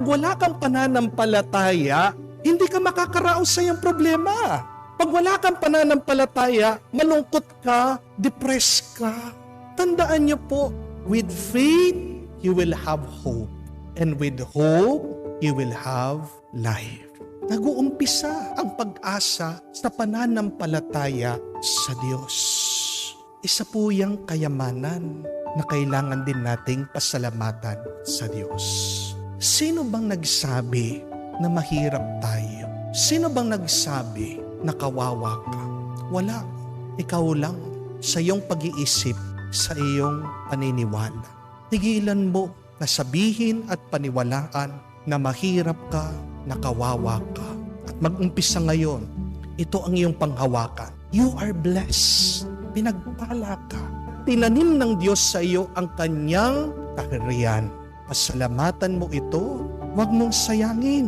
Wala kang pananampalataya, hindi ka makakaraos sa iyong problema. Pag wala kang pananampalataya, malungkot ka, depressed ka. Tandaan niyo po, with faith, you will have hope. And with hope, you will have life. Nag-uumpisa ang pag-asa sa pananampalataya sa Diyos. Isa po yung kayamanan na kailangan din nating pasalamatan sa Diyos. Sino bang nagsabi na mahirap tayo? Sino bang nagsabi na kawawa ka? Wala. Ikaw lang sa iyong pag-iisip, sa iyong paniniwala. Tigilan mo na sabihin at paniwalaan na mahirap ka, na kawawa ka. At mag-umpisa ngayon, ito ang iyong panghawakan. You are blessed. Pinagpala ka. Tinanim ng Diyos sa iyo ang kanyang kaharian. Pasalamatan mo ito, huwag mong sayangin.